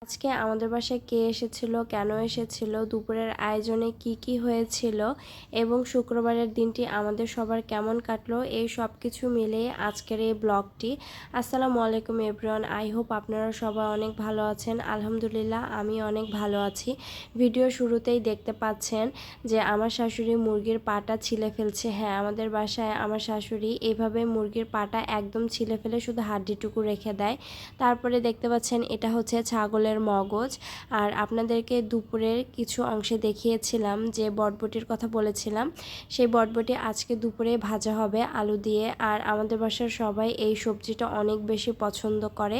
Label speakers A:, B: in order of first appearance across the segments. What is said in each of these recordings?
A: আজকে আমাদের বাসায় কে এসেছিল, কেন এসেছিল, দুপুরের আয়োজনে কি কি হয়েছিল এবং শুক্রবারের দিনটি আমাদের সবার কেমন কাটলো, এই সব কিছু মিলিয়ে আজকের এই ব্লগটি। আসসালামু আলাইকুম এভরিওয়ান, আই হোপ আপনারা সবাই অনেক ভালো আছেন। আলহামদুলিল্লাহ আমি অনেক ভালো আছি। ভিডিও শুরুতেই দেখতে পাচ্ছেন যে আমার শাশুড়ি মুরগির পাটা ছিলে ফেলছে। হ্যাঁ, আমাদের বাসায় আমার শাশুড়ি এইভাবে মুরগির পাটা একদম ছিলে ফেলে শুধু হাড্ডিটুকু রেখে দেয়। তারপরে দেখতে পাচ্ছেন এটা হচ্ছে ছাগলের মগজ। আর আপনাদেরকে দুপুরের কিছু অংশে দেখিয়েছিলাম যে বটবটির কথা বলেছিলাম, সেই বটবটি আজকে দুপুরে ভাজা হবে আলু দিয়ে। আর আমাদের বাসার সবাই এই সবজিটা অনেক বেশি পছন্দ করে,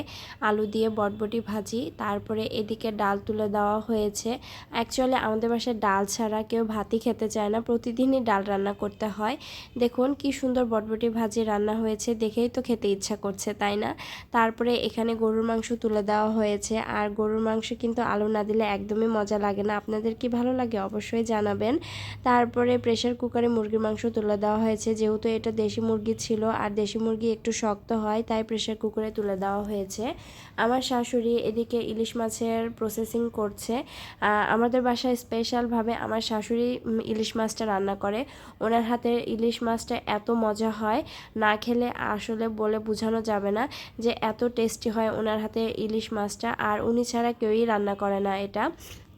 A: আলু দিয়ে বটবটি ভাজি। তারপরে এদিকে ডাল তুলে দেওয়া হয়েছে। অ্যাকচুয়ালি আমাদের বাসায় ডাল ছাড়া কেউ ভাতই খেতে চায় না, প্রতিদিনই ডাল রান্না করতে হয়। দেখুন কি সুন্দর বটবটি ভাজি রান্না হয়েছে, দেখেই তো খেতে ইচ্ছা করছে, তাই না? তারপরে এখানে গরুর মাংস তুলে দেওয়া হয়েছে। আর গরুর মাংস কিন্তু আলু না দিলে একদমই মজা লাগে না। আপনাদের কি ভালো লাগে অবশ্যই জানাবেন। তারপরে প্রেসার কুকারে মুরগির মাংস তুলে দেওয়া হয়েছে, যেহেতু এটা দেশি মুরগি ছিল আর দেশি মুরগি একটু শক্ত হয়, তাই প্রেসার কুকারে তুলে দেওয়া হয়েছে। আমার শাশুড়ি এদিকে ইলিশ মাছের প্রসেসিং করছে। আমাদের বাসায় স্পেশালভাবে আমার শাশুড়ি ইলিশ মাছটা রান্না করে। ওনার হাতের ইলিশ মাছটা এত মজা হয়, না খেলে আসলে বলে বোঝানো যাবে না যে এত টেস্টি হয় ওনার হাতে ইলিশ মাছটা। আর উনি ছাড়া কেউই রান্না করে না এটা।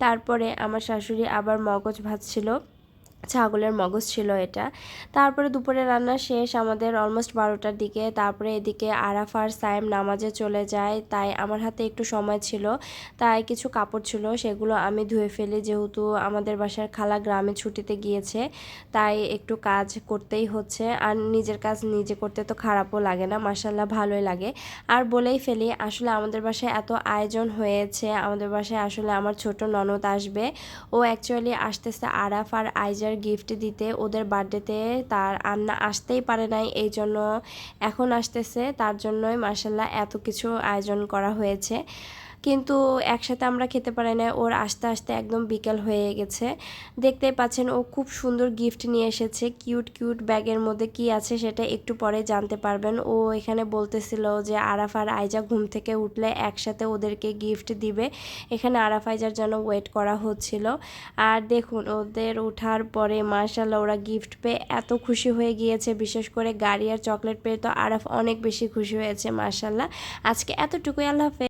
A: তারপরে আমার শাশুড়ি আবার মগজ ভাজছিল, ছাগলের মগজ ছিল এটা। তারপরে দুপুরে রান্না শেষ আমাদের অলমোস্ট 12টার দিকে। তারপরে এদিকে আরাফ আর সায়েম নামাজে চলে যায়, তাই আমার হাতে একটু সময় ছিল, তাই কিছু কাপড় ছিল সেগুলো আমি ধুয়ে ফেলি। যেহেতু আমাদের বাসার খালা গ্রামে ছুটিতে গিয়েছে, তাই একটু কাজ করতেই হচ্ছে। আর নিজের কাজ নিজে করতে তো খারাপও লাগে না, মাশাল্লাহ ভালোই লাগে। আর বলেই ফেলি, আসলে আমাদের বাসায় এত আয়োজন হয়েছে, আমাদের বাসায় আসলে আমার ছোট ননদ আসবে। ও অ্যাকচুয়ালি আসতেছে আরাফ আর আইজার গিফট দিতে ওদের বার্থডেতে। তার আন্না আসতেই পারে নাই, এই জন্য এখন আসতেছে, তার জন্যই মাশাল্লাহ এত কিছু আয়োজন করা হয়েছে। কিন্তু একসাথে আমরা খেতে পারি না, ওর আসতে আসতে একদম বিকেল হয়ে গেছে। দেখতেই পাচ্ছেন ও খুব সুন্দর গিফট নিয়ে এসেছে। কিউট কিউট ব্যাগের মধ্যে কি আছে সেটা একটু পরে জানতে পারবেন। ও এখানে বলতেছিল যে আরাফ আর আইজা ঘুম থেকে উঠলে একসাথে ওদেরকে গিফট দিবে। এখানে আরাফ আইজার জন্য ওয়েট করা হচ্ছিল। আর দেখুন ওদের ওঠার পরে মাশাআল্লাহ ওরা গিফট পেয়ে এত খুশি হয়ে গিয়েছে, বিশেষ করে গাড়ি আর চকলেট পেয়ে তো আরাফ অনেক বেশি খুশি হয়েছে মাশাআল্লাহ। আজকে এতটুকুই, আল্লাহ হাফেজ।